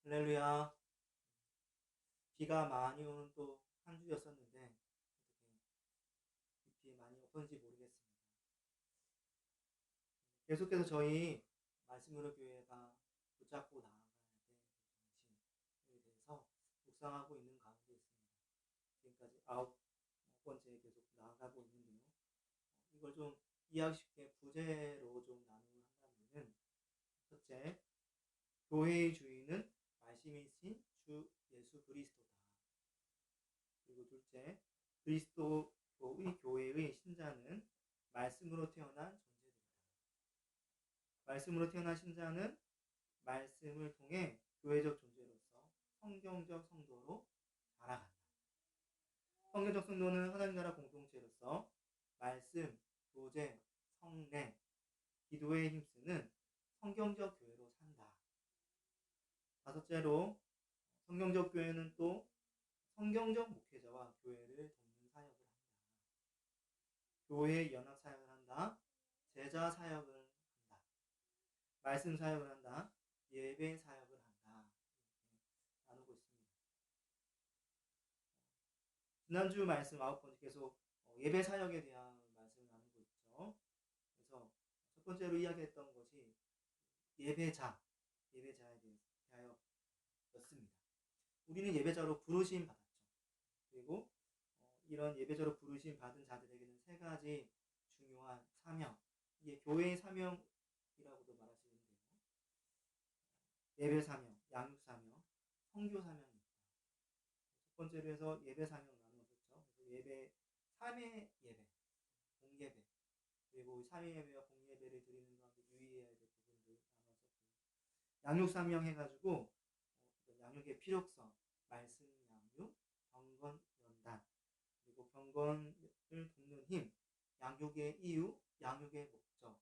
할렐루야. 비가 많이 오는 또 한 주였었는데 어떻게 비 많이 없었는지 모르겠습니다. 계속해서 저희 말씀으로 교회가 붙잡고 나아가야 될 정신에 대해서 묵상하고 있는 가운데 있습니다. 지금까지 9번째 계속 나아가고 있는데요. 이걸 좀 이해하기 쉽게 부제로 좀 나누을 한다면은, 첫째, 교회의 주인은 말씀이신 주 예수 그리스도다. 그리고 둘째, 그리스도의 교회의 신자는 말씀으로 태어난 존재들이다. 말씀으로 태어난 신자는 말씀을 통해 교회적 존재로서 성경적 성도로 자라간다. 성경적 성도는 하나님 나라 공동체로서 말씀, 교제, 성례, 기도에 힘쓰는 성경적 교회로 산다. 다섯째로, 성경적 교회는 또 성경적 목회자와 교회를 돕는 사역을 한다. 교회 연합 사역을 한다. 제자 사역을 한다. 말씀 사역을 한다. 예배 사역을 한다. 이렇게 나누고 있습니다. 지난주 말씀 9번째 계속 예배 사역에 대한 말씀을 나누고 있죠. 그래서 첫 번째로 이야기했던 것이 예배자에 대하여였습니다. 우리는 예배자로 부르심 받았죠. 그리고 이런 예배자로 부르심 받은 자들에게는 세 가지 중요한 사명, 이게 교회의 사명이라고도 말할 수 있는데요. 예배 사명, 양육 사명, 선교 사명이 있다. 첫 번째로 해서 예배 사명 나누었죠. 그래서 예배, 3회 예배, 공예배, 그리고 3회 예배와 공예배를 드리는 가운데 유의해야 될 부분들 나눴었고요. 양육 사명 해가지고 양육의 필요성, 말씀 양육, 경건 연단, 그리고 경건을 돕는 힘, 양육의 이유, 양육의 목적.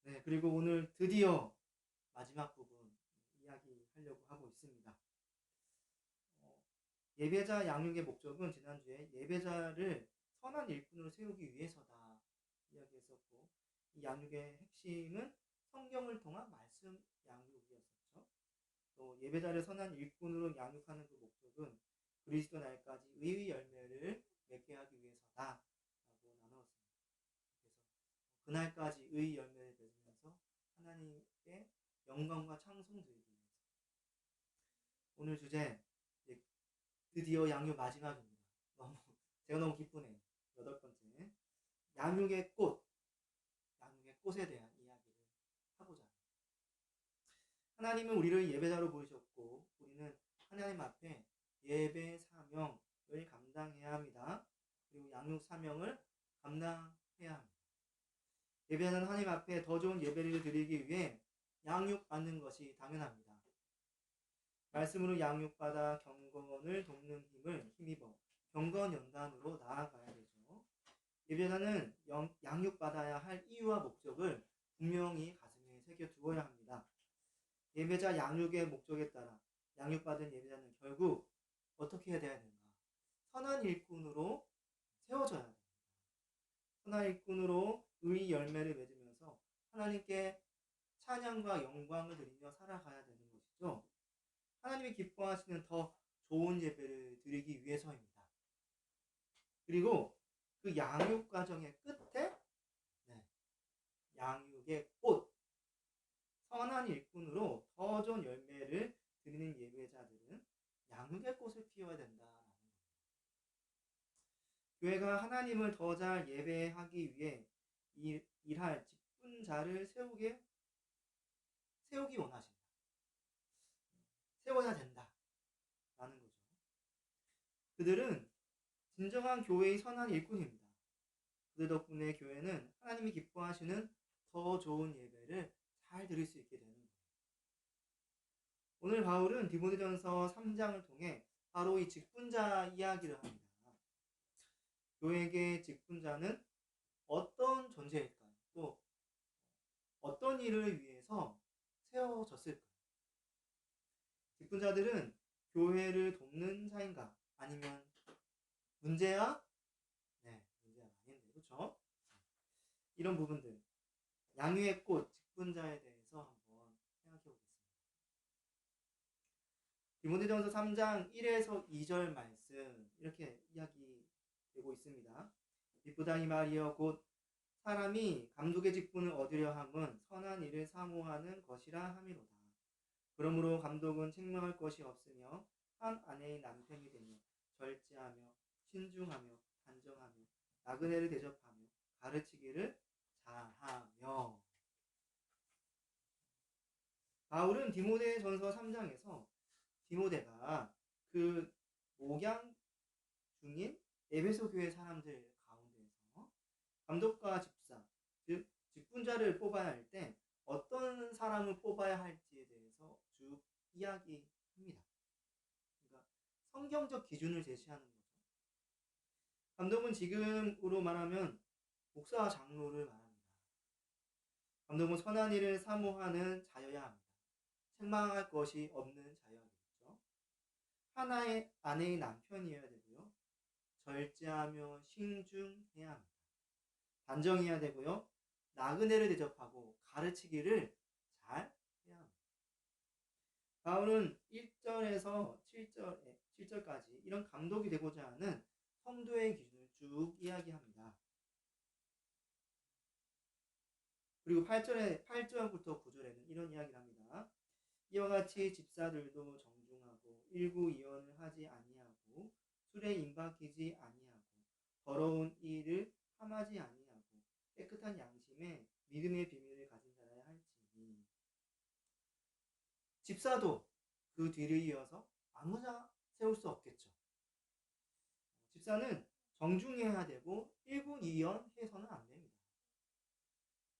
네, 그리고 오늘 드디어 마지막 부분 이야기하려고 하고 있습니다. 예배자 양육의 목적은 지난주에 예배자를 선한 일꾼으로 세우기 위해서다 이야기했었고, 이 양육의 핵심은 성경을 통한 말씀 양육이었었죠. 또 예배자를 선한 일꾼으로 양육하는 그 목적은 그리스도 날까지 의의 열매를 맺게 하기 위해서다 라고 나누었습니다. 그래서 그날까지 의의 열매를 맺으면서 하나님께 영광과 찬송 드리기 위해서. 오늘 주제, 드디어 양육 마지막입니다. 제가 너무 기쁘네요. 8번째, 양육의 꽃에 대한 이야기를 하고자 합니다. 하나님은 우리를 예배자로 부르셨고 우리는 하나님 앞에 예배 사명을 감당해야 합니다. 그리고 양육 사명을 감당해야 합니다. 예배자는 하나님 앞에 더 좋은 예배를 드리기 위해 양육받는 것이 당연합니다. 말씀으로 양육받아 경건을 돕는 힘을 힘입어 경건 연단으로 나아가야 되죠. 예배자는 양육받아야 할 이유와 목적을 분명히 가슴에 새겨두어야 합니다. 예배자 양육의 목적에 따라 양육받은 예배자는 결국 어떻게 해야 되는가? 선한 일꾼으로 세워져야 됩니다. 선한 일꾼으로 의의 열매를 맺으면서 하나님께 찬양과 영광을 드리며 살아가야 되는 것이죠. 하나님이 기뻐하시는 더 좋은 예배를 드리기 위해서입니다. 그리고 그 양육 과정의 끝에 양육의 꽃, 선한 일꾼으로 더 좋은 열매를 드리는 예배자들은 양육의 꽃을 피워야 된다라는 겁니다. 교회가 하나님을 더 잘 예배하기 위해 일할 직분자를 세우기 원하신다. 세워야 된다라는 거죠. 그들은 진정한 교회의 선한 일꾼입니다. 그들 덕분에 교회는 하나님이 기뻐하시는 더 좋은 예배를 잘 드릴 수 있게 되는 거예요. 오늘 바울은 디모데전서 3장을 통해 바로 이 직분자 이야기를 합니다. 교회의 직분자는 어떤 존재일까요? 또 어떤 일을 위해서 세워졌을까요? 직분자들은 교회를 돕는 자인가? 아니면 문제야? 문제가 아닌데, 그렇죠? 이런 부분들, 양육의 꽃, 직분자에 대해서 한번 생각해 보겠습니다. 디모데전서 3장 1에서 2절 말씀 이렇게 이야기되고 있습니다. 미쁘다 이 말이여 곧 사람이 감독의 직분을 얻으려 함은 선한 일을 사모하는 것이라 함이로다. 그러므로 감독은 책망할 것이 없으며 한 아내의 남편이 되며 절제하며 신중하며 단정하며 나그네를 대접하며 가르치기를 잘하며. 바울은 디모데전서 3장에서 디모데가 그 목양 중인 에베소 교회 사람들 가운데에서 감독과 집사, 즉 직분자를 뽑아야 할 때 어떤 사람을 뽑아야 할지에 대해서 쭉 이야기합니다. 그러니까 성경적 기준을 제시하는 거죠. 감독은 지금으로 말하면 목사와 장로를 말합니다. 감독은 선한 일을 사모하는 자여야 합니다. 책망할 것이 없는 자여야겠죠. 하나의 아내의 남편이어야 되고요. 절제하며 신중해야 합니다. 단정해야 되고요. 나그네를 대접하고 가르치기를 잘 해야 합니다. 바울은 1절에서 7절까지 이런 감독이 되고자 하는 성도의 기준을 쭉 이야기합니다. 그리고 8절부터 9절에는 이런 이야기를 합니다. 이와 같이 집사들도 정중하고 일구이연을 하지 아니하고 술에 임박이지 아니하고 더러운 일을 함하지 아니하고 깨끗한 양심에 믿음의 비밀을 가진 자라야 할지니. 집사도 그 뒤를 이어서 아무나 세울 수 없겠죠. 집사는 정중해야 되고 일구이연해서는 안 됩니다.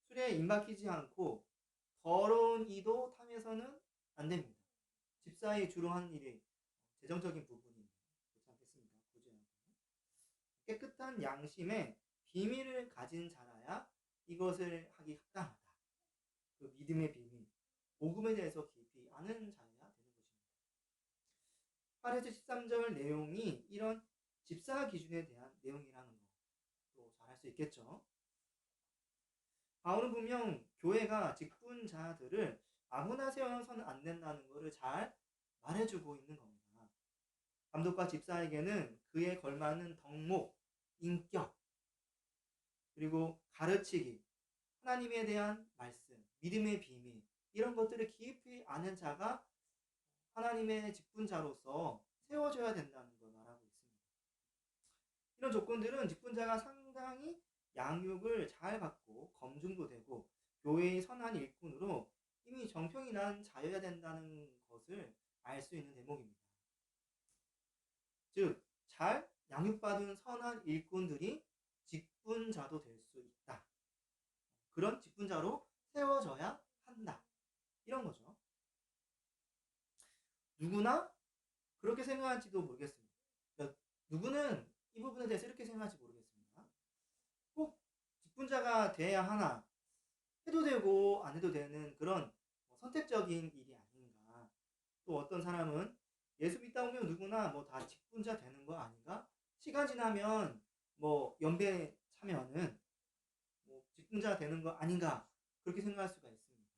술에 임박이지 않고 더러운 이도 탐해서는 안 됩니다. 집사의 주로 하는 일이 재정적인 부분이 그렇지 않겠습니까? 구제하고. 깨끗한 양심에 비밀을 가진 자라야 이것을 하기 합당하다. 그 믿음의 비밀, 복음에 대해서 깊이 아는 자여야 되는 것입니다. 8에서 13절 내용이 이런 집사 기준에 대한 내용이라는 것도 잘 알 수 있겠죠. 바울은 분명 교회가 직분자들을 아무나 세워서는 안 된다는 것을 잘 말해주고 있는 겁니다. 감독과 집사에게는 그에 걸맞는 덕목, 인격, 그리고 가르치기, 하나님에 대한 말씀, 믿음의 비밀, 이런 것들을 깊이 아는 자가 하나님의 직분자로서 세워져야 된다는 걸 말하고 있습니다. 이런 조건들은 직분자가 상당히 양육을 잘 받고 검증도 되고 교회의 선한 일꾼으로 이미 정평이 난 자여야 된다는 것을 알 수 있는 대목입니다. 즉, 잘 양육받은 선한 일꾼들이 직분자도 될 수 있다. 그런 직분자로 세워져야 한다. 이런 거죠. 누구나 그렇게 생각할지도 모르겠습니다. 그러니까 누구는 이 부분에 대해서 이렇게 생각할지 모르겠습니다. 꼭 직분자가 돼야 하나, 해도 되고 안 해도 되는 그런 선택적인 일이 아닌가. 또 어떤 사람은 예수 믿다 보면 누구나 다 직분자 되는 거 아닌가? 시간 지나면 연배 차면은 직분자 되는 거 아닌가? 그렇게 생각할 수가 있습니다.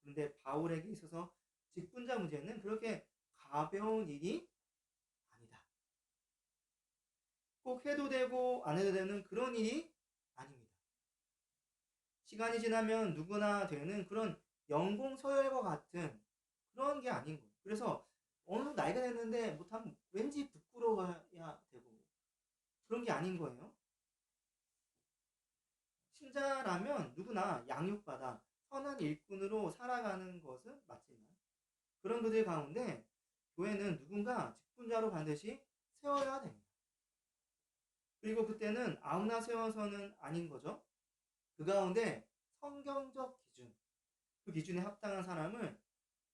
그런데 바울에게 있어서 직분자 문제는 그렇게 가벼운 일이 아니다. 꼭 해도 되고 안 해도 되는 그런 일이 아닙니다. 시간이 지나면 누구나 되는 그런 연공서열과 같은 그런 게 아닌 거예요. 그래서 어느 나이가 됐는데 못하면 왠지 부끄러워야 되고 그런 게 아닌 거예요. 신자라면 누구나 양육받아 선한 일꾼으로 살아가는 것은 맞지만 그런 그들 가운데 교회는 누군가 직분자로 반드시 세워야 됩니다. 그리고 그때는 아무나 세워서는 아닌 거죠. 그 가운데 성경적 기준, 그 기준에 합당한 사람을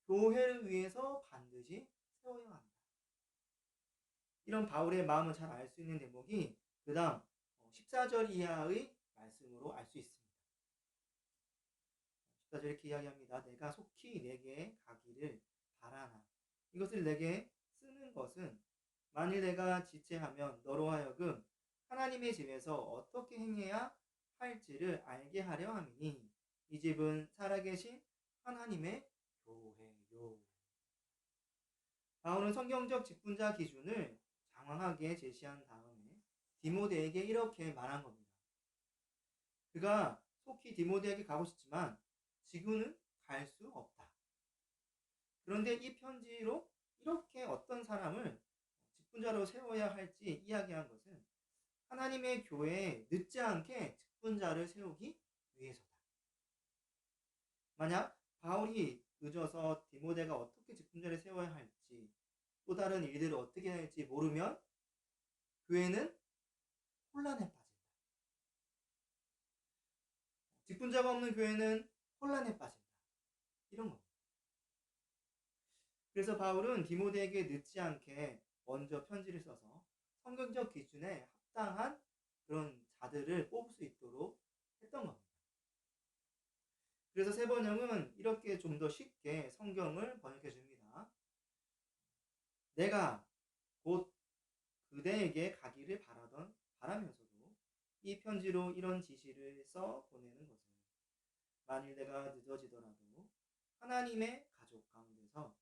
교회를 위해서 반드시 세워야 합니다. 이런 바울의 마음을 잘 알 수 있는 대목이 그 다음 14절 이하의 말씀으로 알 수 있습니다. 14절 이렇게 이야기합니다. 내가 속히 내게 가기를 바라나 이것을 내게 쓰는 것은 만일 내가 지체하면 너로 하여금 하나님의 집에서 어떻게 행해야 할지를 알게 하려 함이니 이 집은 살아계신 하나님의 교회요. 바울은 성경적 직분자 기준을 장황하게 제시한 다음에 디모데에게 이렇게 말한 겁니다. 그가 속히 디모데에게 가고 싶지만 지금은 갈 수 없다. 그런데 이 편지로 이렇게 어떤 사람을 직분자로 세워야 할지 이야기한 것은 하나님의 교회에 늦지 않게 직분자를 세우기 위해서다. 만약 바울이 늦어서 디모데가 어떻게 직분자를 세워야 할지 또 다른 일들을 어떻게 해야 할지 모르면 교회는 혼란에 빠진다. 직분자가 없는 교회는 혼란에 빠진다. 이런 겁니다. 그래서 바울은 디모데에게 늦지 않게 먼저 편지를 써서 성경적 기준에 합당한 그런 자들을 뽑을 수 있도록 했던 겁니다. 그래서 세 번역은 이렇게 좀 더 쉽게 성경을 번역해 줍니다. 내가 곧 그대에게 가기를 바라면서도 이 편지로 이런 지시를 써 보내는 것은 만일 내가 늦어지더라도 하나님의 가족 가운데서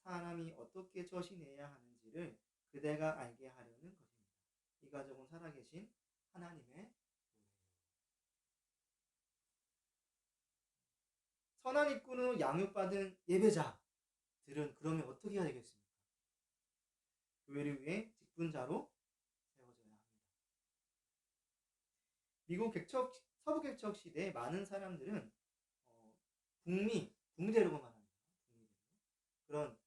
사람이 어떻게 처신해야 하는지를 그대가 알게 하려는 것입니다. 이 가족은 살아계신 하나님의 교회예요. 선한 입군으로 양육받은 예배자들은 그러면 어떻게 해야 되겠습니까? 교회를 위해 직분자로 세워져야 합니다. 미국 서부 개척 시대의 많은 사람들은 북미대로만 합니다. 그런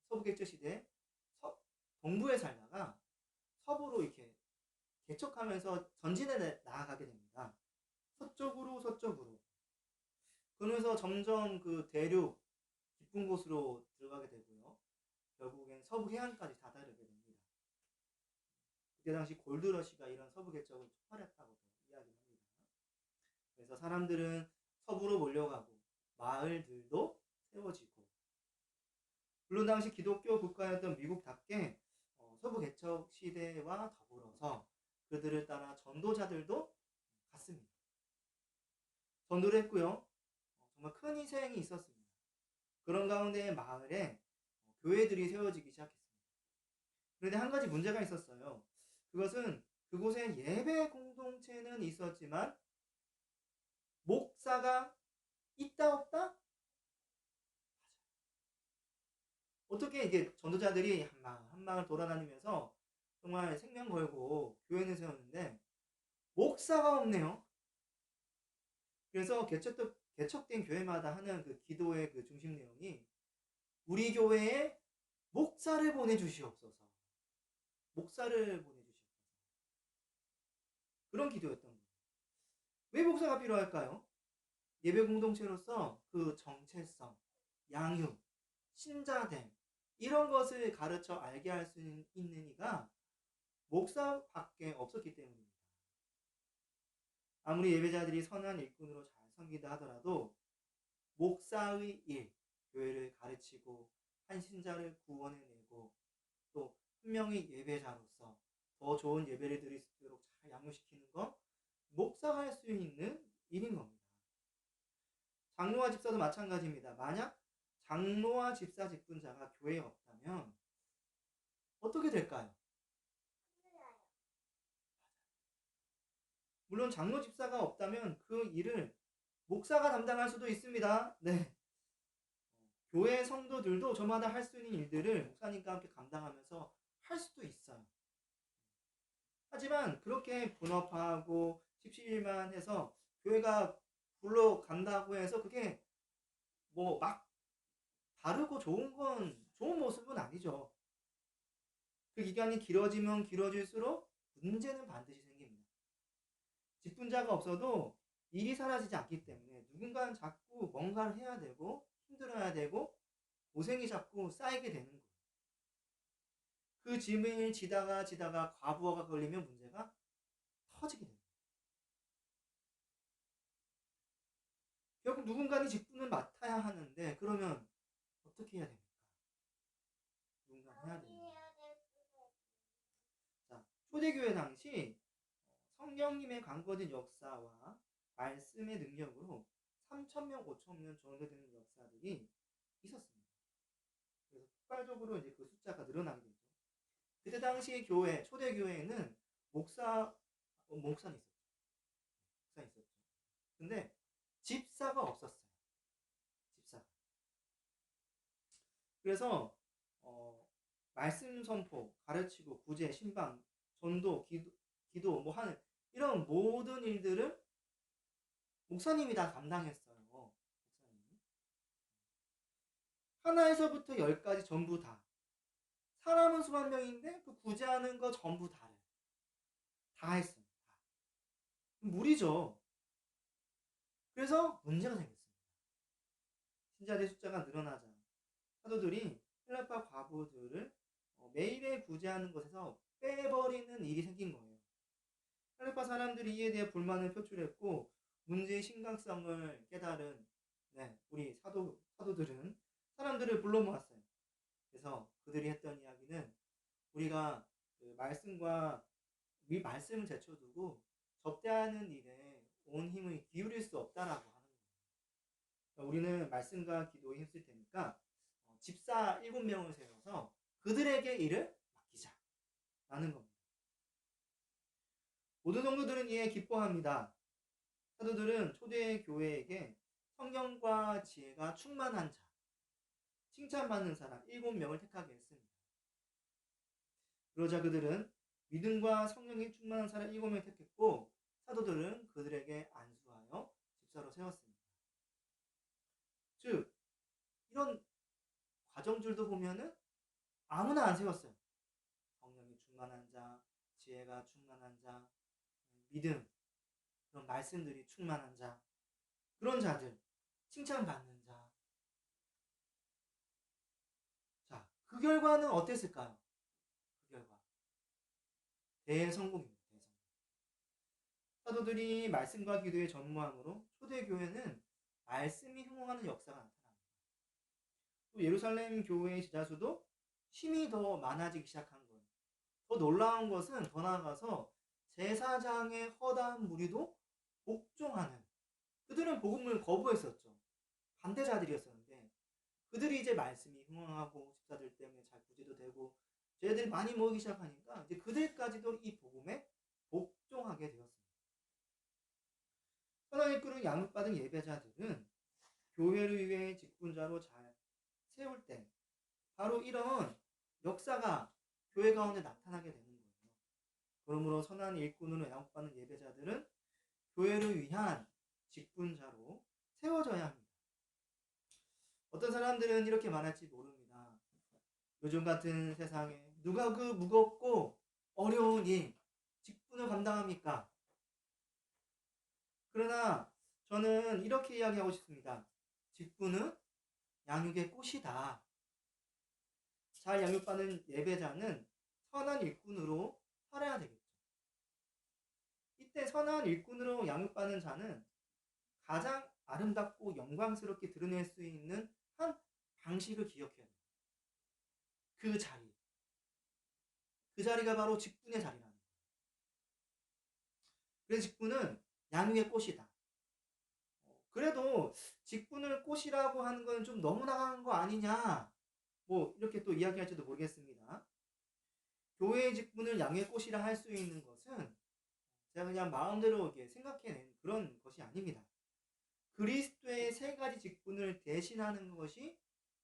서부 개척 시대 동부에 살다가 서부로 이렇게 개척하면서 전진해 나아가게 됩니다. 서쪽으로. 그러면서 점점 그 대륙 깊은 곳으로 들어가게 되고요. 결국엔 서부 해안까지 다다르게 됩니다. 그때 당시 골드러시가 이런 서부 개척을 촉발했다고 이야기합니다. 그래서 사람들은 서부로 몰려가고 마을들도 세워지고, 물론 당시 기독교 국가였던 미국답게 서부 개척 시대와 더불어서 그들을 따라 전도자들도 갔습니다. 전도를 했고요. 정말 큰 희생이 있었습니다. 그런 가운데 마을에 교회들이 세워지기 시작했습니다. 그런데 한 가지 문제가 있었어요. 그것은 그곳에 예배 공동체는 있었지만 목사가 있다 없다? 어떻게 이게 전도자들이 한 마을 돌아다니면서 정말 생명 걸고 교회는 세웠는데 목사가 없네요. 그래서 개척된 교회마다 하는 그 기도의 그 중심 내용이 우리 교회에 목사를 보내주시옵소서. 그런 기도였던 거예요. 왜 목사가 필요할까요? 예배 공동체로서 그 정체성, 양육, 신자됨 이런 것을 가르쳐 알게 할 수 있는 이가 목사밖에 없었기 때문입니다. 아무리 예배자들이 선한 일꾼으로 잘 섬기다 하더라도 목사의 일, 교회를 가르치고 한 신자를 구원해내고 또 한 명의 예배자로서 더 좋은 예배를 드릴 수 있도록 잘 양육시키는 건 목사가 할 수 있는 일인 겁니다. 장로와 집사도 마찬가지입니다. 만약 장로와 집사 직분자가 교회에 없다면 어떻게 될까요? 물론 장로 집사가 없다면 그 일을 목사가 담당할 수도 있습니다. 네. 교회 성도들도 저마다 할 수 있는 일들을 목사님과 함께 감당하면서 할 수도 있어요. 하지만 그렇게 분업하고 십시일만 해서 교회가 굴러간다고 해서 그게 뭐 막 바르고 좋은 모습은 아니죠. 그 기간이 길어지면 길어질수록 문제는 반드시 생깁니다. 직분자가 없어도 일이 사라지지 않기 때문에 누군가는 자꾸 뭔가를 해야 되고 힘들어야 되고 고생이 자꾸 쌓이게 되는 거예요. 그 짐을 지다가 과부하가 걸리면 문제가 터지게 됩니다. 결국 누군가는 직분을 맡아야 하는데 그러면 어떻게 해야 됩니까? 누군가 해야 됩니다. 자, 초대교회 당시 성령님의 강거진 역사와 말씀의 능력으로 3,000명, 5,000명 정도 되는 역사들이 있었습니다. 그래서 폭발적으로 이제 그 늘어나게 되죠. 그때 당시 교회, 초대 교회에는 목사는 있었죠. 목사 있었죠. 근데 집사가 없었어요. 집사가. 그래서 말씀 선포, 가르치고 구제, 신방, 전도, 기도 뭐 하는 이런 모든 일들을 목사님이 다 담당했어요. 목사님이. 하나에서부터 10까지 전부 다. 사람은 수만 명인데 그 구제하는 거 전부 다를. 다 했어요. 다. 무리죠. 그래서 문제가 생겼습니다. 신자들의 숫자가 늘어나자 사도들이 헬라파 과부들을 매일에 구제하는 것에서 빼버리는 일이 생긴 거예요. 헬라파 사람들이 이에 대해 불만을 표출했고 문제의 심각성을 깨달은 우리 사도들은 사람들을 불러 모았어요. 그래서 그들이 했던 이야기는 우리가 그 말씀을 제쳐두고 접대하는 일에 온 힘을 기울일 수 없다라고 하는 거예요. 그러니까 우리는 말씀과 기도에 힘쓸 테니까 집사 7명을 세워서 그들에게 일을 맡기자라는 겁니다. 모든 성도들은 이에 기뻐합니다. 사도들은 초대 교회에게 성령과 지혜가 충만한 자, 칭찬받는 사람 7명을 택하게 했습니다. 그러자 그들은 믿음과 성령이 충만한 사람 7명을 택했고 사도들은 그들에게 안수하여 집사로 세웠습니다. 즉 이런 과정들도 보면은 아무나 안 세웠어요. 성령이 충만한 자, 지혜가 충만한 자, 믿음, 그런 말씀들이 충만한 자, 그런 자들, 칭찬받는 자. 자, 그 결과는 어땠을까요? 그 결과. 대성공입니다. 대성공. 사도들이 말씀과 기도에 전무함으로 초대교회는 말씀이 흥황하는 역사가 나타납니다. 또 예루살렘 교회의 제자수도 힘이 더 많아지기 시작한 거예요. 더 놀라운 것은 더 나아가서 제사장의 허다한 무리도 복종하는, 그들은 복음을 거부했었죠. 반대자들이었었는데 그들이 이제 말씀이 흥황하고 집사들 때문에 잘 구제도 되고 쟤들이 많이 모이기 시작하니까 이제 그들까지도 이 복음에 복종하게 되었습니다. 하나님 이끄는 양육받은 예배자들은 교회를 위해 직분자로 잘 세울 때 바로 이런 역사가 교회 가운데 나타나게 되는 거예요. 그러므로 선한 일꾼으로 양육받는 예배자들은 교회를 위한 직분자로 세워져야 합니다. 어떤 사람들은 이렇게 말할지 모릅니다. 요즘 같은 세상에 누가 그 무겁고 어려운 일, 직분을 감당합니까? 그러나 저는 이렇게 이야기하고 싶습니다. 직분은 양육의 꽃이다. 잘 양육받는 예배자는 선한 일꾼으로 살아야 되겠죠. 이때 선한 일꾼으로 양육받는 자는 가장 아름답고 영광스럽게 드러낼 수 있는 한 방식을 기억해야 됩니다. 그 자리. 그 자리가 바로 직분의 자리라는 거예요. 그래서 직분은 양육의 꽃이다. 그래도 직분을 꽃이라고 하는 건 좀 너무 나간 거 아니냐, 뭐 이렇게 또 이야기할지도 모르겠습니다. 교회의 직분을 양육의 꽃이라 할 수 있는 것은 제가 그냥 마음대로 이렇게 생각해낸 그런 것이 아닙니다. 그리스도의 3가지 직분을 대신하는 것이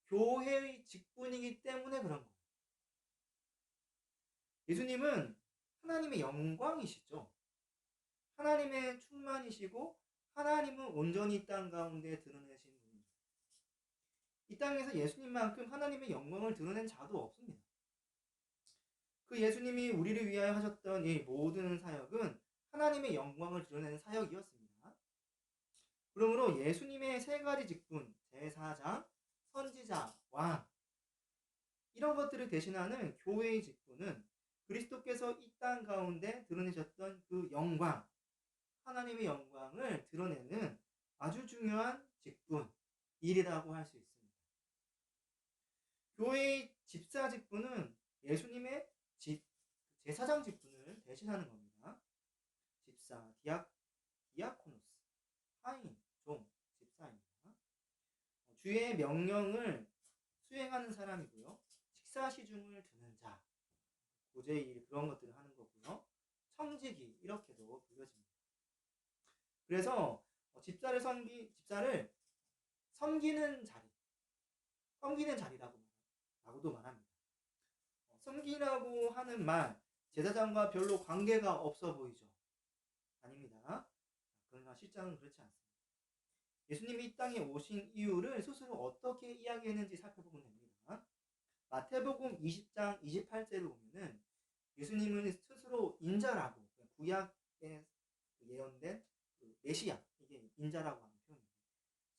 교회의 직분이기 때문에 그런 거예요. 예수님은 하나님의 영광이시죠. 하나님의 충만이시고 하나님은 온전히 이 땅 가운데 드러내신 분입니다. 이 땅에서 예수님만큼 하나님의 영광을 드러낸 자도 없습니다. 그 예수님이 우리를 위하여 하셨던 이 모든 사역은 하나님의 영광을 드러내는 사역이었습니다. 그러므로 예수님의 3가지 직분, 제사장, 선지자, 왕, 이런 것들을 대신하는 교회의 직분은 그리스도께서 이 땅 가운데 드러내셨던 그 영광, 하나님의 영광을 드러내는 아주 중요한 직분, 일이라고 할 수 있습니다. 교회의 집사 직분은 예수님의 제사장 직분을 대신하는 겁니다. 집사, 디아코노스, 하인, 종, 집사입니다. 주의 명령을 수행하는 사람이고요. 식사 시중을 두는 자, 고제의 일 그런 것들을 하는 거고요. 청지기 이렇게도 불려집니다. 그래서 집사를 섬기는 자리, 섬기는 자리라고도 말합니다. 섬기라고 하는 말, 제사장과 별로 관계가 없어 보이죠. 아닙니다. 그러나 실상은 그렇지 않습니다. 예수님이 이 땅에 오신 이유를 스스로 어떻게 이야기했는지 살펴보면 됩니다. 마태복음 20장 28절을 보면은 예수님은 스스로 인자라고, 구약에 예언된 메시아, 이게 인자라고 하는 표현입니다.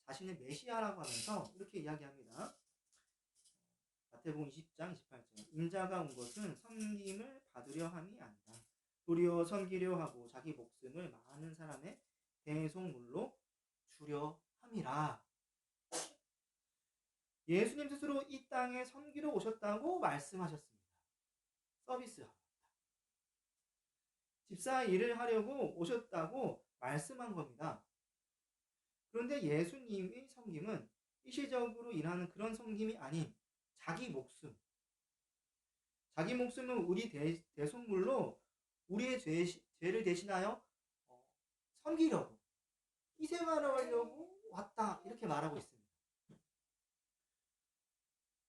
자신을 메시아라고 하면서 이렇게 이야기합니다. 마태복음 20장 28절, 인자가 온 것은 섬김을 받으려 함이 아니라 도리어 섬기려 하고 자기 목숨을 많은 사람의 대속물로 주려 함이라. 예수님 스스로 이 땅에 섬기러 오셨다고 말씀하셨습니다. 서비스하러 집사 일을 하려고 오셨다고 말씀한 겁니다. 그런데 예수님의 섬김은 일시적으로 일하는 그런 섬김이 아닌 자기 목숨은 우리 대속물로 우리의 죄를 대신하여 섬기려고, 희생하려고 왔다, 이렇게 말하고 있습니다.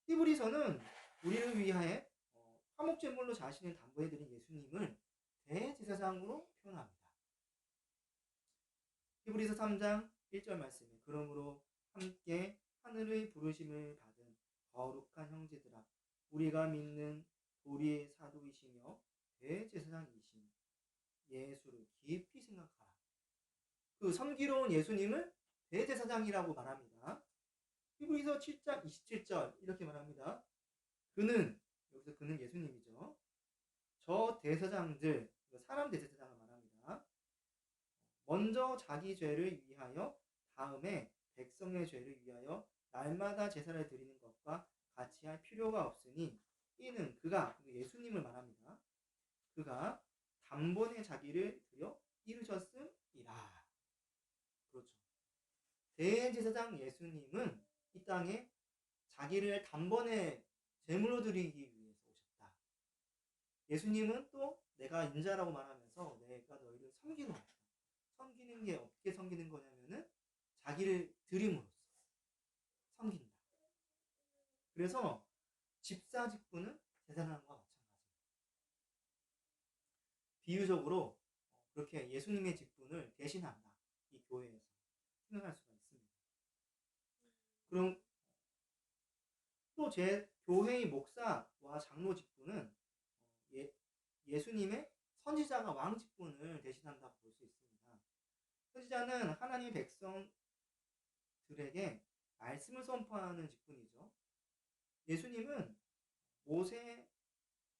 히브리서는 우리를 위하여 화목제물로 자신을 담보해드린 예수님을 대제사장으로 표현합니다. 히브리서 3장 1절 말씀에 그러므로 함께 하늘의 부르심을 받은 거룩한 형제들아, 우리가 믿는 도리의 사도이시며 대제사장이신 예수를 깊이 생각하라. 그 섬기로운 예수님을 대제사장이라고 말합니다. 히브리서 7장 27절 이렇게 말합니다. 여기서 그는 예수님이죠. 저 대제사장들, 사람 대제사장을 말합니다. 먼저 자기 죄를 위하여, 다음에 백성의 죄를 위하여 날마다 제사를 드리는 것과 같이 할 필요가 없으니 이는 그가, 예수님을 말합니다. 그가 단번에 자기를 드려 이루셨음이라. 그렇죠. 대제사장 예수님은 이 땅에 자기를 단번에 제물로 드리기 위해서 오셨다. 예수님은 또 내가 인자라고 말하면서 내가 너희를 섬기러 왔다. 섬기는 게 어떻게 섬기는 거냐면은 자기를 드림으로써 섬긴다. 그래서 집사 직분은 제사장과 마찬가지입니다. 비유적으로 그렇게 예수님의 직분을 대신한다. 이 교회에서 생각할 수가 있습니다. 그럼 또 제 교회의 목사와 장로 직분은 예수님의 선지자가 왕 직분을 대신한다고 볼 수 있습니다. 선지자는 하나님의 백성들에게 말씀을 선포하는 직분이죠. 예수님은 모세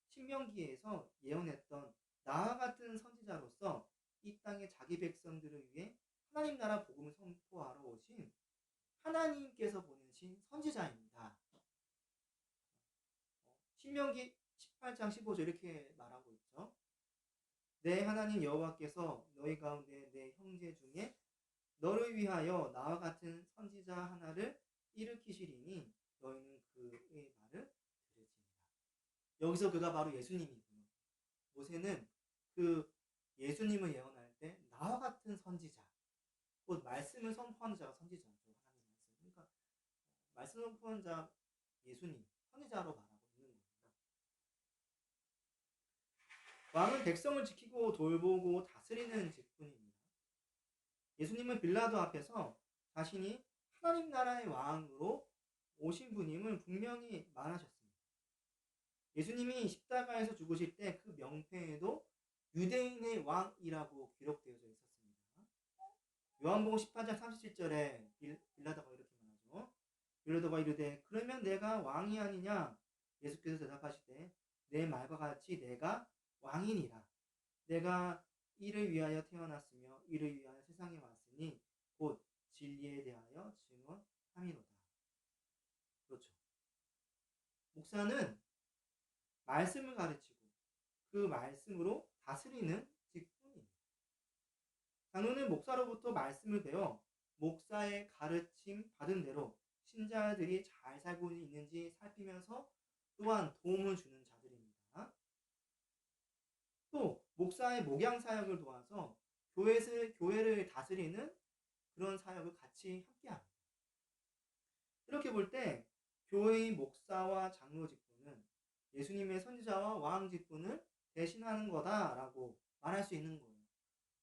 신명기에서 예언했던 나와 같은 선지자로서 이 땅에 자기 백성들을 위해 하나님 나라 복음을 선포하러 오신 하나님께서 보내신 선지자입니다. 신명기 18장 15절 이렇게 말하고 있죠. 내 하나님 여호와께서 너희 가운데 내 형제 중에 너를 위하여 나와 같은 선지자 하나를 일으키시리니 너희는 그의 말을 들을지니라. 여기서 그가 바로 예수님이고요. 모세는 그 예수님을 예언할 때 나와 같은 선지자, 곧 말씀을 선포하는 자가 선지자죠. 하나님 말씀. 그러니까 말씀 선포하는 자 예수님, 선지자로 말하고 있는 거예요. 왕은 백성을 지키고 돌보고 다스리는 직분입니다. 예수님은 빌라도 앞에서 자신이 하나님 나라의 왕으로 오신 분임을 분명히 말하셨습니다. 예수님이 십자가에서 죽으실 때 그 명패에도 유대인의 왕이라고 기록되어져 있었습니다. 요한복음 18장 37절에 빌라도가 이렇게 말하죠. 빌라도가 이르되 그러면 내가 왕이 아니냐? 예수께서 대답하시되 내 말과 같이 내가 왕이니라. 내가 이를 위하여 태어났으며 이를 위하여 세상에 왔으니 곧 진리에 대하여 증언함이로다. 그렇죠. 목사는 말씀을 가르치고 그 말씀으로 다스리는 직분입니다. 장로는 목사로부터 말씀을 배워 목사의 가르침 받은 대로 신자들이 잘 살고 있는지 살피면서 또한 도움을 주는 자들입니다. 또 목사의 목양 사역을 도와서 교회를 다스리는 그런 사역을 같이 함께합니다. 이렇게 볼 때 교회의 목사와 장로 직분은 예수님의 선지자와 왕 직분을 대신하는 거다라고 말할 수 있는 거예요.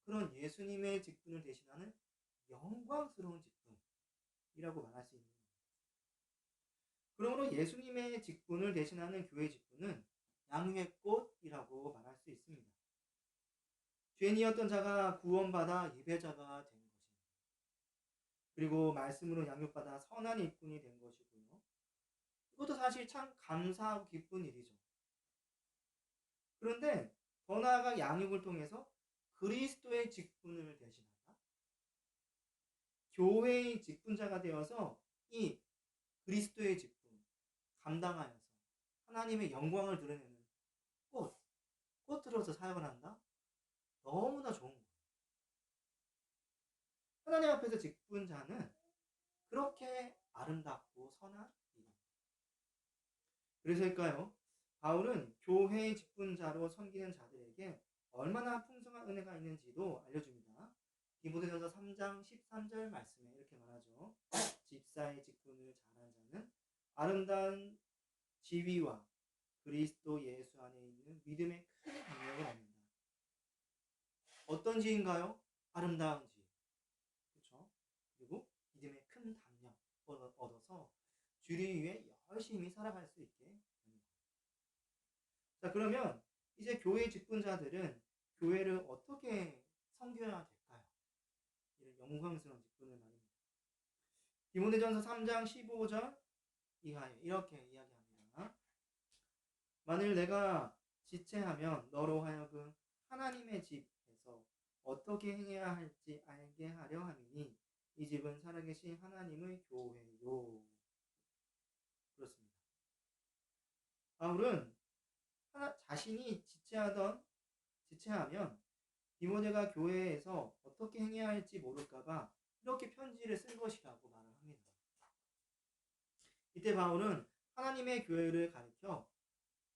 그런 예수님의 직분을 대신하는 영광스러운 직분이라고 말할 수 있는 거예요. 그러므로 예수님의 직분을 대신하는 교회 직분은 양육의 꽃이라고 말할 수 있습니다. 죄인이었던 자가 구원받아 예배자가 된 것입니다. 그리고 말씀으로 양육받아 선한 일꾼이 된 것이고요. 이것도 사실 참 감사하고 기쁜 일이죠. 그런데 더 나아가 양육을 통해서 그리스도의 직분을 대신한다. 교회의 직분자가 되어서 이 그리스도의 직분 감당하여서 하나님의 영광을 드러내는 꽃으로서 사역을 한다. 너무나 좋은 거예요. 하나님 앞에서 직분자는 그렇게 아름답고 선한 일입니다. 그래서일까요? 바울은 교회의 직분자로 섬기는 자들에게 얼마나 풍성한 은혜가 있는지도 알려줍니다. 디모데전서 3장 13절 말씀에 이렇게 말하죠. 집사의 직분을 잘한 자는 아름다운 지위와 그리스도 예수 안에 있는 믿음의 큰 능력을 얻는다. 어떤 지위인가요? 아름다운 지위. 그렇죠? 그리고 믿음의 큰 담력 얻어서 주를 위해 열심히 살아갈 수 있게 되는 거예요. 자, 그러면 이제 교회 직분자들은 교회를 어떻게 섬겨야 될까요? 이런 영광스러운 직분을 말입니다. 디모데전서 3장 15절 이하에 이렇게 이야기합니다. 만일 내가 지체하면 너로 하여금 하나님의 집에서 어떻게 행해야 할지 알게 하려 함이니 이 집은 살아계신 하나님의 교회요. 그렇습니다. 바울은 자신이 지체하면 디모데가 교회에서 어떻게 행해야 할지 모를까봐 이렇게 편지를 쓴 것이라고 말을 합니다. 이때 바울은 하나님의 교회를 가리켜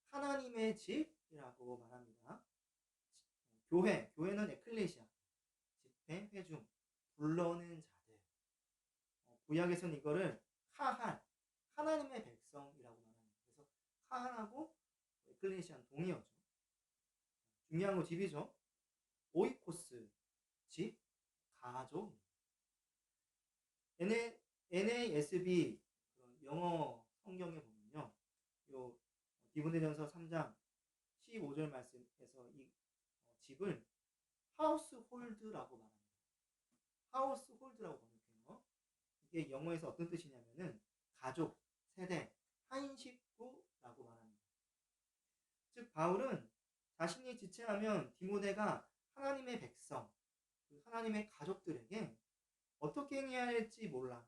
하나님의 집이라고 말합니다. 교회는 에클레시아, 집회, 회중, 불러낸 자들. 구약에서는 이거를 하나님의 백성이라고 말합니다. 그래서 카한하고 에클레시아는 동의어죠. 중요한 거 집이죠. 오이코스, 집, 가족. NASB 영어 성경에 보면요, 요 디모데전서 3장 15절 말씀에서 이 집을 하우스홀드라고 말합니다. 하우스홀드라고 번역해요. 이게 영어에서 어떤 뜻이냐면은 가족, 세대, 한 식구라고 말합니다. 즉 바울은 자신이 지체하면 디모데가 하나님의 백성, 하나님의 가족들에게 어떻게 행해야 할지 몰라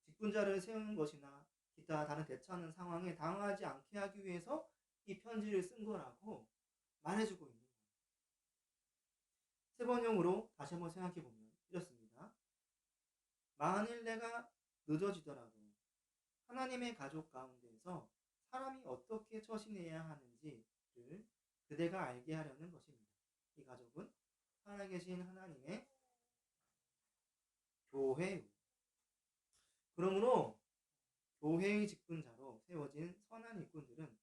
직분자를 세우는 것이나 기타 다른 대처하는 상황에 당하지 않게 하기 위해서 이 편지를 쓴 거라고 말해주고 있는 거예요. 세 번용으로 다시 한번 생각해 보면 이렇습니다. 만일 내가 늦어지더라도 하나님의 가족 가운데에서 사람이 어떻게 처신해야 하는지를 그대가 알게 하려는 것입니다. 이 가족은 살아계신 하나님의 교회요. 그러므로 교회의 직분자로 세워진 선한 일꾼들은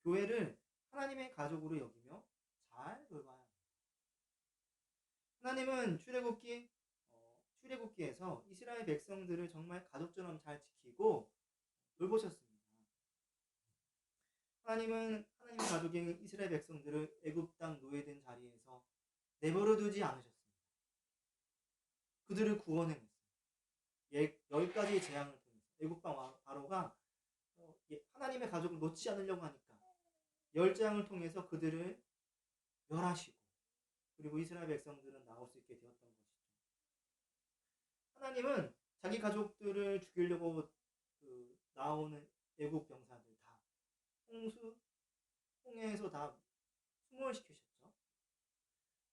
교회를 하나님의 가족으로 여기며 잘 돌봐야 합니다. 하나님은 출애굽기에서 이스라엘 백성들을 정말 가족처럼 잘 지키고 돌보셨습니다. 하나님의 가족인 이스라엘 백성들을 애굽 땅 노예된 자리에서 내버려 두지 않으셨습니다. 그들을 구원해냈어요. 10가지의 재앙을 통해서 애굽 왕 바로가 하나님의 가족을 놓지 않으려고 하니까 10재앙을 통해서 그들을 멸하시고 그리고 이스라엘 백성들은 나올 수 있게 되었던 것이죠. 하나님은 자기 가족들을 죽이려고 나오는 애굽 병사들 다 홍해에서 다 수몰시키셨죠.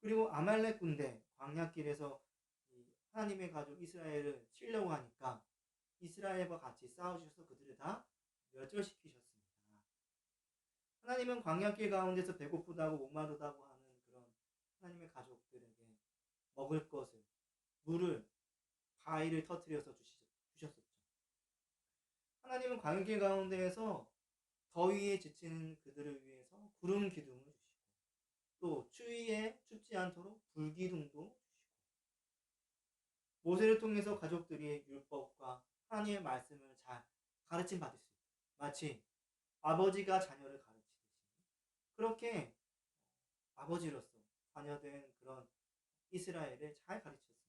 그리고 아말렉 군대 광야길에서 하나님의 가족 이스라엘을 치려고 하니까 이스라엘과 같이 싸우셔서 그들을 다 멸절시키셨습니다. 하나님은 광야길 가운데서 배고프다고 목마르다고 하는 그런 하나님의 가족들에게 먹을 것을, 물을, 바위를 터뜨려서 주셨었죠. 하나님은 광야길 가운데에서 더위에 지치는 그들을 위해서 구름 기둥을 주시고, 또 추위에 춥지 않도록 불기둥도 주시고, 모세를 통해서 가족들이 율법과 하나님의 말씀을 잘 가르침 받을 수 있고, 마치 아버지가 자녀를 가르치듯이 그렇게 아버지로서 자녀된 그런 이스라엘을 잘 가르쳤습니다.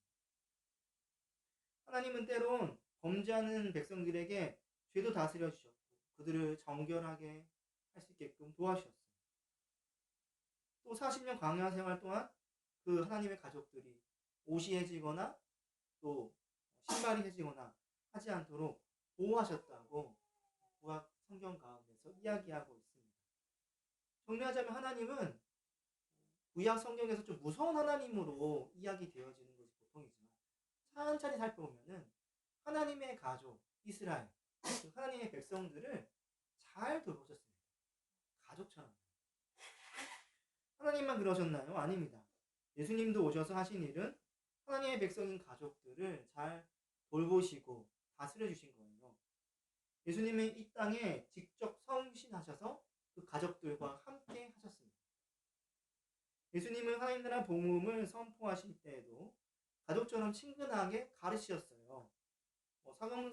하나님은 때론 범죄하는 백성들에게 죄도 다스려 주셨고 그들을 정결하게 할 수 있게끔 도와주셨어요. 또 40년 광야 생활 동안 그 하나님의 가족들이 옷이 해지거나 또 신발이 해지거나 하지 않도록 보호하셨다고 구약 성경 가운데서 이야기하고 있습니다. 정리하자면 하나님은 구약 성경에서 좀 무서운 하나님으로 이야기되어지는 것이 보통이지만 천천히 살펴보면은 하나님의 가족 이스라엘, 하나님의 백성들을 잘 돌보셨습니다. 가족처럼. 하나님만 그러셨나요? 아닙니다. 예수님도 오셔서 하신 일은 하나님의 백성인 가족들을 잘 돌보시고 다스려 주신 거예요. 예수님은 이 땅에 직접 성신하셔서 그 가족들과 함께 하셨습니다. 예수님은 하나님 나라 복음을 선포하실 때에도 가족처럼 친근하게 가르치셨어요.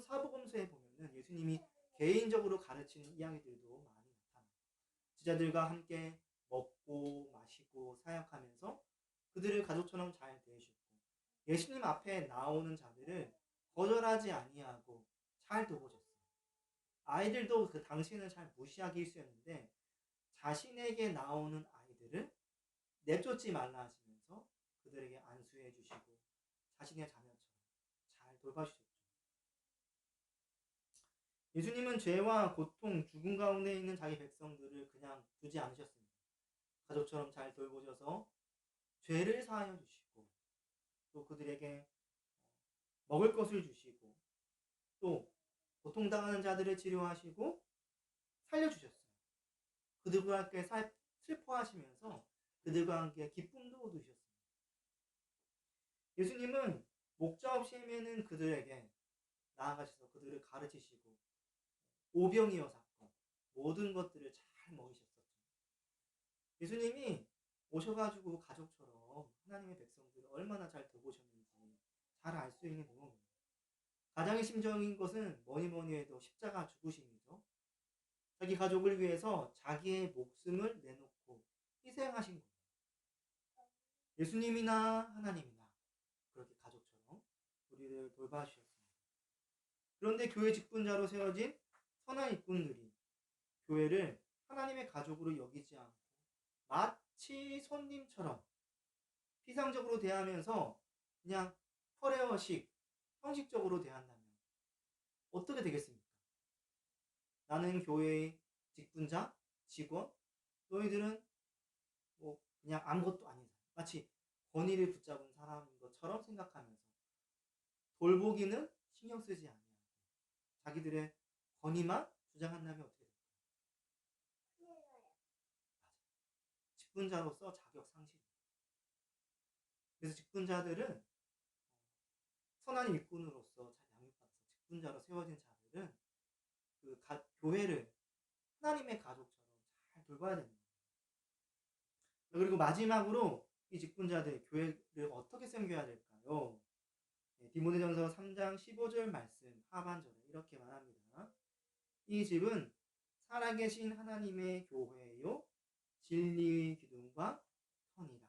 사복음서에 보면은 예수님이 개인적으로 가르치는 이야기들도 많이 나타나요. 제자들과 함께 먹고 마시고 사역하면서 그들을 가족처럼 잘 대해주셨고, 예수님 앞에 나오는 자들을 거절하지 아니하고 잘 돌보셨어요. 아이들도 그 당시에는 잘 무시하기 일쑤였는데 자신에게 나오는 아이들을 내쫓지 말라 하시면서 그들에게 안수해 주시고 자신의 자녀처럼 잘 돌봐주셨죠. 예수님은 죄와 고통, 죽음 가운데 있는 자기 백성들을 그냥 두지 않으셨습니다. 가족처럼 잘 돌보셔서 죄를 사하여 주시고 또 그들에게 먹을 것을 주시고 또 고통당하는 자들을 치료하시고 살려주셨어요. 그들과 함께 슬퍼하시면서 그들과 함께 기쁨도 얻으셨습니다. 예수님은 목자 없이 헤매는 그들에게 나아가셔서 그들을 가르치시고 오병이어 사건 모든 것들을 잘 먹이셨었죠. 예수님이 오셔가지고 가족처럼 하나님의 백성들을 얼마나 잘 돌보셨는지 잘 알 수 있는 내용입니다. 가장의 심정인 것은 뭐니 해도 십자가 죽으심이죠. 자기 가족을 위해서 자기의 목숨을 내놓고 희생하신 거예요. 예수님이나 하나님이나 그렇게 가족처럼 우리를 돌봐주셨습니다. 그런데 교회 직분자로 세워진 선한 일꾼들이 교회를 하나님의 가족으로 여기지 않고 마치 손님처럼 피상적으로 대하면서 그냥 퍼레어식 형식적으로 대한다면 어떻게 되겠습니까? 나는 교회의 직분자, 직원, 너희들은 뭐 그냥 아무것도 아닌 사람, 마치 권위를 붙잡은 사람인 것처럼 생각하면서 돌보기는 신경 쓰지 아니하고 자기들의 권위만 주장한다면 어떻게 될까요? 맞아. 직분자로서 자격 상실입니다. 그래서 직분자들은 선한 일꾼으로서 잘 양육받아서 직분자로 세워진 자들은 그 교회를 하나님의 가족처럼 잘 돌봐야 됩니다. 그리고 마지막으로 이 직분자들 교회를 어떻게 섬겨야 될까요? 디모데전서 3장 15절 말씀 하반절에 이렇게 말합니다. 이 집은 살아계신 하나님의 교회요 진리의 기둥과 터니라.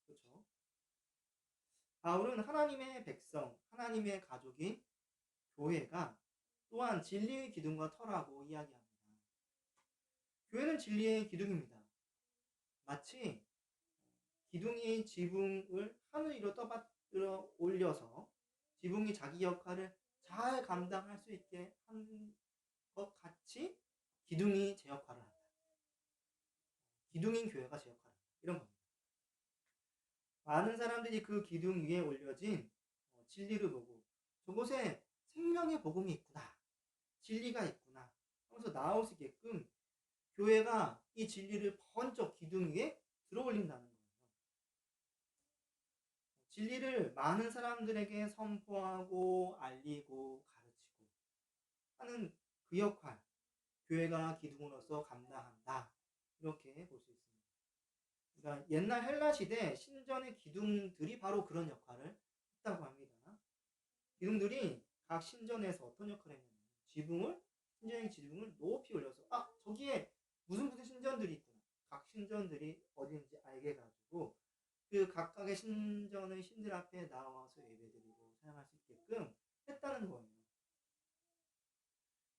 그렇죠? 바울은 하나님의 백성, 하나님의 가족인 교회가 또한 진리의 기둥과 터라고 이야기합니다. 교회는 진리의 기둥입니다. 마치 기둥이 지붕을 하늘 위로 떠받들어 올려서 지붕이 자기 역할을 잘 감당할 수 있게 한 것 같이 기둥이 제 역할을 한다. 기둥인 교회가 제 역할을 한다. 이런 겁니다. 많은 사람들이 그 기둥 위에 올려진 진리를 보고 저곳에 생명의 복음이 있구나. 진리가 있구나 하면서 나올 수 있게끔 교회가 이 진리를 번쩍 기둥 위에 들어올린다는 거예요. 진리를 많은 사람들에게 선포하고 알리고 가르치고 하는 그 역할, 교회가 기둥으로서 감당한다. 이렇게 볼 수 있습니다. 그러니까 옛날 헬라 시대 신전의 기둥들이 바로 그런 역할을 했다고 합니다. 기둥들이 각 신전에서 어떤 역할을 했냐면 신전의 지붕을 높이 올려서 저기에 무슨 신전들이 있구나. 각 신전들이 어딘지 알게 가지고 그 각각의 신전의 신들 앞에 나와서 예배드리고 사용할 수 있게끔 했다는 거예요.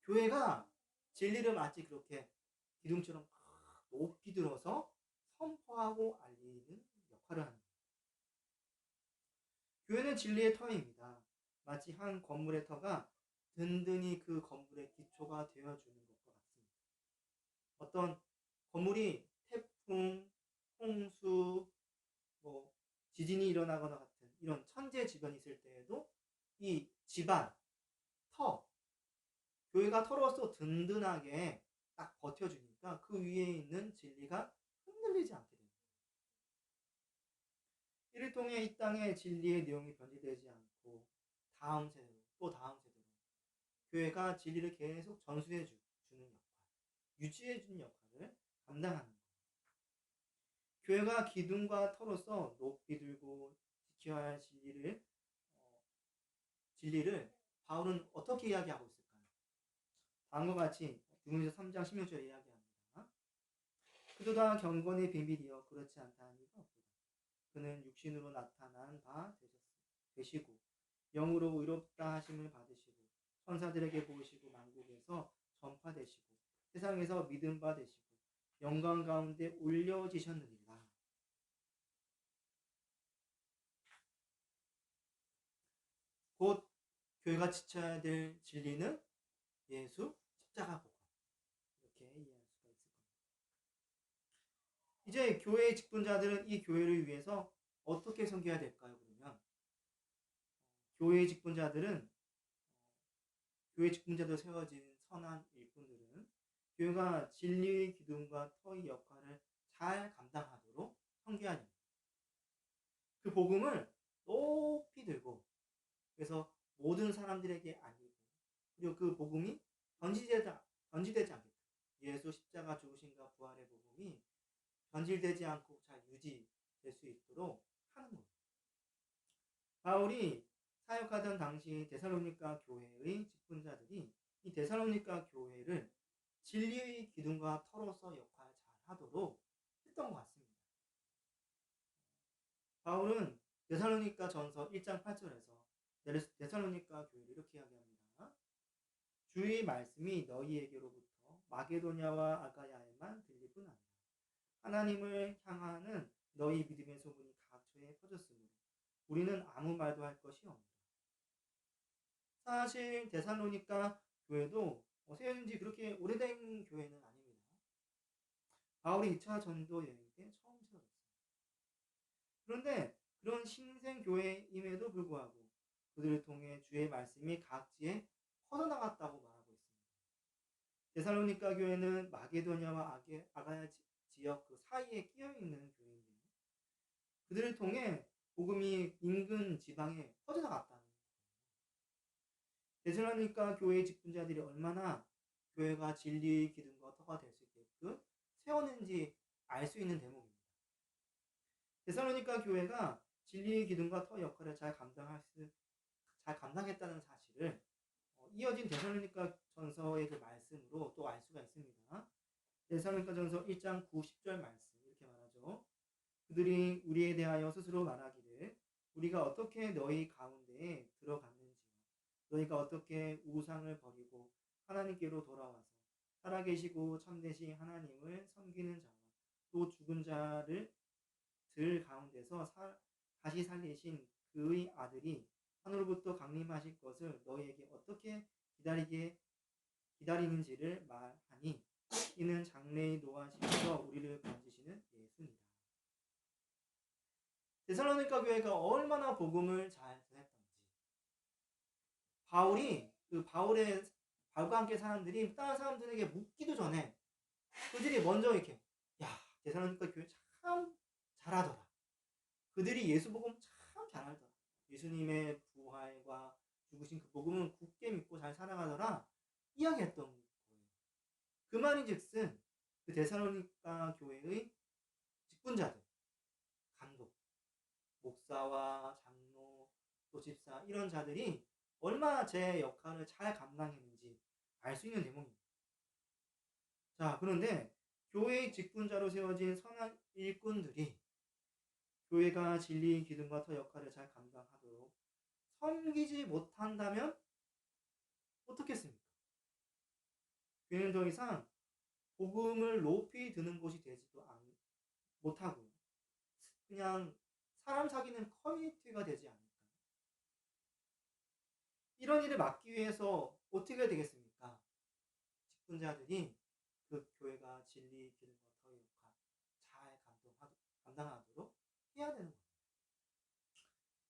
교회가 진리를 마치 그렇게 기둥처럼 높이 들어서 선포하고 알리는 역할을 합니다. 교회는 진리의 터입니다. 마치 한 건물의 터가 든든히 그 건물의 기초가 되어주는 것과 같습니다. 어떤 건물이 태풍, 홍수, 지진이 일어나거나 같은 이런 천재지변이 있을 때에도 이 집안, 터, 교회가 터로서 든든하게 딱 버텨주니까 그 위에 있는 진리가 흔들리지 않게 됩니다. 이를 통해 이 땅의 진리의 내용이 변질되지 않고 다음 세대로 또 다음 세대로 교회가 진리를 계속 전수해 주는 역할, 유지해 주는 역할을 감당하는 거예요. 교회가 기둥과 터로서 높이 들고 지켜야 할 진리를 바울은 어떻게 이야기하고 있을까요? 다음과 같이 디모데후서 3장 16절에 이야기합니다. 그도 다 경건의 비밀이여 그렇지 않다는 이가 없도다. 그는 육신으로 나타난 바 되시고 영으로 의롭다 하심을 받으시고 천사들에게 보이시고 만국에서 전파되시고 세상에서 믿음 바 되시고 영광 가운데 올려지셨느니라. 곧 교회가 지켜야 될 진리는 예수 십자가 복음, 이렇게 이해할 수가 있을 겁니다. 이제 교회의 직분자들은 이 교회를 위해서 어떻게 섬겨야 될까요? 그러면 교회의 직분자들 세워진 선한 일꾼들은 교회가 진리의 기둥과 터의 역할을 잘 감당하도록 섬겨야 됩니다. 그 복음을 높이 들고 그래서 모든 사람들에게 알리고 그리고 그 복음이 변질되지 않게 예수 십자가 죽으심과 부활의 복음이 변질되지 않고 잘 유지될 수 있도록 하는 거예요. 바울이 사역하던 당시 데살로니가 교회의 직분자들이 이 데살로니가 교회를 진리의 기둥과 터로서 역할 잘 하도록 했던 것 같습니다. 바울은 데살로니가 전서 1장 8절에서 데살로니가 교회를 이렇게 이야기합니다. 주의 말씀이 너희에게로부터 마게도냐와 아가야에만 들릴 뿐 아니라 하나님을 향하는 너희 믿음의 소문이 각처에 퍼졌으므로 우리는 아무 말도 할 것이 없노라. 사실 데살로니가 교회도 세워진 지 그렇게 오래된 교회는 아닙니다. 바울이 2차 전도 여행 때 처음 세웠습니다. 그런데 그런 신생 교회임에도 불구하고 그들을 통해 주의 말씀이 각지에 퍼져나갔다고 말하고 있습니다. 데살로니가 교회는 마게도냐와 아가야 지역 그 사이에 끼어있는 교회인데요. 그들을 통해 복음이 인근 지방에 퍼져나갔다는 거예요. 데살로니가 교회의 직분자들이 얼마나 교회가 진리의 기둥과 터가 될 수 있게끔 세웠는지 알 수 있는 대목입니다. 데살로니가 교회가 진리의 기둥과 터 역할을 잘 감당했다는 사실을 이어진 데살로니가 전서의 그 말씀으로 또 알 수가 있습니다. 데살로니가 전서 1장 9, 10절 말씀 이렇게 말하죠. 그들이 우리에 대하여 스스로 말하기를 우리가 어떻게 너희 가운데에 들어갔는지와 너희가 어떻게 우상을 버리고 하나님께로 돌아와서 살아계시고 참되신 하나님을 섬기는 자와 또 죽은 자를 들 가운데서 다시 살리신 그의 아들이 하늘로부터 강림하실 것을 너희에게 어떻게 기다리는지를 말하니 이는 장래의 노하심에서 우리를 건지시는 예수니라. 데살로니가 교회가 얼마나 복음을 잘 전했던지 바울과 함께 사람들이 다른 사람들에게 묻기도 전에 그들이 먼저 이렇게 야 데살로니가 교회 참 잘하더라. 그들이 예수 복음 참 잘하더라. 예수님의 부활과 죽으신 그 복음은 굳게 믿고 잘 살아가더라. 이야기했던 거예요. 그 말인즉슨 그 데살로니가 교회의 직분자들, 감독, 목사와 장로, 또 집사 이런 자들이 얼마나 제 역할을 잘 감당했는지 알 수 있는 대목입니다. 자, 그런데 교회의 직분자로 세워진 선한 일꾼들이 교회가 진리의 기둥과 터 역할을 잘 감당하도록 섬기지 못한다면 어떻겠습니까? 교회는 더 이상 복음을 높이 드는 곳이 되지도 못하고요. 그냥 사람 사귀는 커뮤니티가 되지 않을까요? 이런 일을 막기 위해서 어떻게 해야 되겠습니까? 직분자들이 그 교회가 진리 기능과 터 역할 잘 감당하도록 해야 되는 겁니다.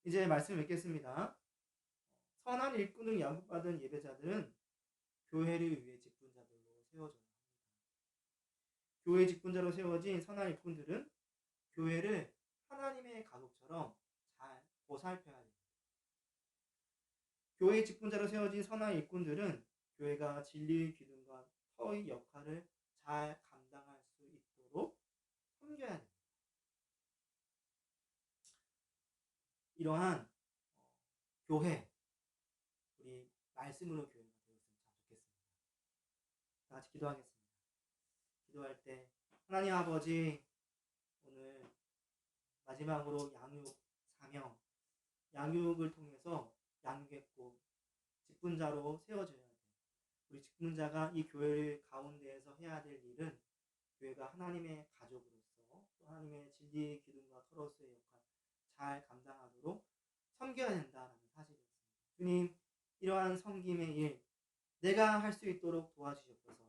이제 말씀을 읽겠습니다. 선한 일꾼을 양육받은 예배자들은 교회를 위해 직분자들로 세워져야 합니다. 교회 직분자로 세워진 선한 일꾼들은 교회를 하나님의 가족처럼 잘 보살펴야 합니다. 교회 직분자로 세워진 선한 일꾼들은 교회가 진리의 기둥과 터의 역할을 잘 감당할 수 있도록 섬겨야 합니다. 이러한 교회, 우리 말씀으로 교회가 되었으면 참 좋겠습니다. 다 같이 기도하겠습니다. 기도할 때 하나님 아버지, 오늘 마지막으로 양육, 사명, 양육을 통해서 양육했고 직분자로 세워져야 돼. 우리 직분자가 이 교회 가운데에서 해야 될 일은 교회가 하나님의 가족으로서 또 하나님의 진리의 기둥과 터로서의 역할 잘 감당하도록 섬겨야 된다는 사실이었습니다. 주님, 이러한 섬김의 일 내가 할 수 있도록 도와주시옵소서.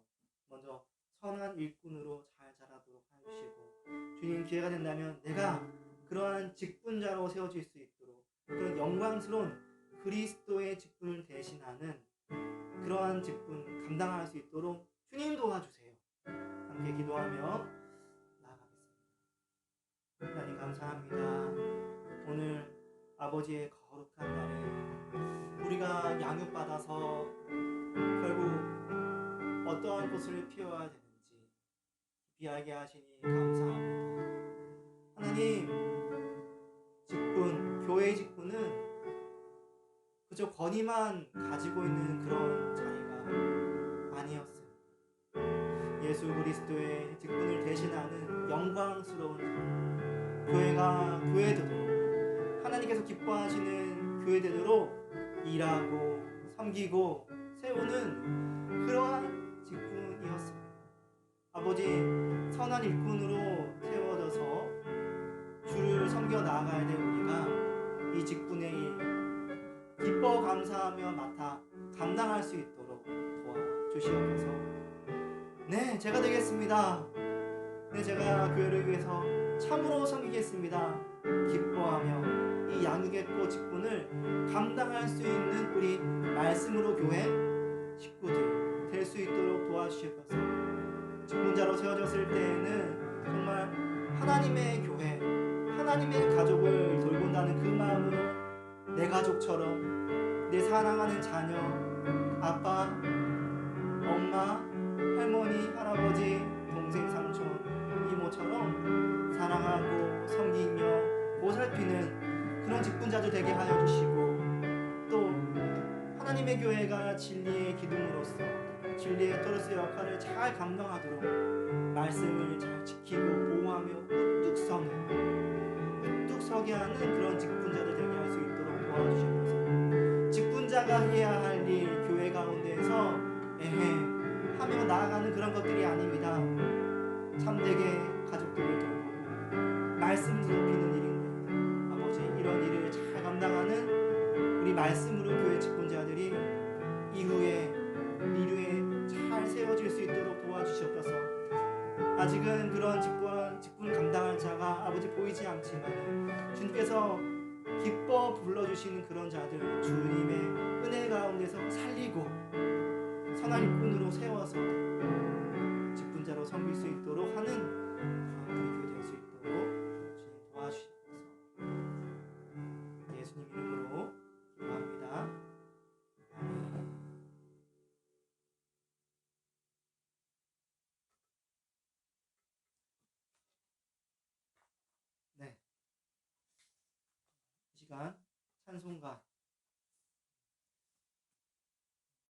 먼저 선한 일꾼으로 잘 자라도록 해주시고, 주님 기회가 된다면 내가 그러한 직분자로 세워질 수 있도록 그런 영광스러운 그리스도의 직분을 대신하는 그러한 직분 감당할 수 있도록 주님 도와주세요. 함께 기도하며 나아가겠습니다. 하나님 감사합니다. 오늘 아버지의 거룩한 날에 우리가 양육받아서 결국 어떠한 꽃을 피워야 되는지 깊이 알게 하시니 감사합니다. 하나님, 직분, 교회의 직분은 그저 권위만 가지고 있는 그런 자리가 아니었어요. 예수 그리스도의 직분을 대신하는 영광스러운 교회가 교회되도록, 하나님께서 기뻐하시는 교회되도록 일하고 섬기고 세우는 그러한 직분이었습니다. 아버지, 선한 일꾼으로 세워져서 주를 섬겨 나아가야 될 우리가 이 직분의 일 기뻐 감사하며 맡아 감당할 수 있도록 도와주시옵소서. 네, 제가 되겠습니다. 네, 제가 교회를 위해서 참으로 섬기겠습니다. 기뻐하며 이 양육의 꽃 직분을 감당할 수 있는 우리 말씀으로 교회 식구들 될 수 있도록 도와주시옵소서. 직분자로 세워졌을 때에는 정말 하나님의 교회, 하나님의 가족을 돌본다는 그 마음으로 내 가족처럼 내 사랑하는 자녀, 아빠, 엄마, 할머니, 할아버지, 동생, 삼촌, 이모처럼 사랑하고 섬기며 보살피는 그런 직분자들 되게 하여 주시고, 또 하나님의 교회가 진리의 기둥으로서 진리의 터로서의 역할을 잘 감당하도록 말씀을 잘 지키고 보호하며 우뚝 서게 하는 그런 직분자들 되게 할 수 있도록 도와주시옵소서. 직분자가 해야 할 일 교회 가운데에서 하며 나아가는 그런 것들이 아닙니다. 참되게 가족들을 돌보고 말씀 높이는 일인데, 아버지, 이런 일을 잘 감당하는 우리 말씀으로 교회 직분자들이 이후에 미래에 잘 세워질 수 있도록 도와주시옵소서. 아직은 그런 직분 감당할 자가 아버지 보이지 않지만 주님께서 기뻐 불러주시는 그런 자들 주님의 은혜 가운데서 살리고 선한 일꾼으로 세워서 직분자로 섬길 수 있도록 하는 우리 교회 될 수 있도록 주님 도와주셔서 예수님 이름으로 기도합니다. 아멘. 네, 이 시간 찬송가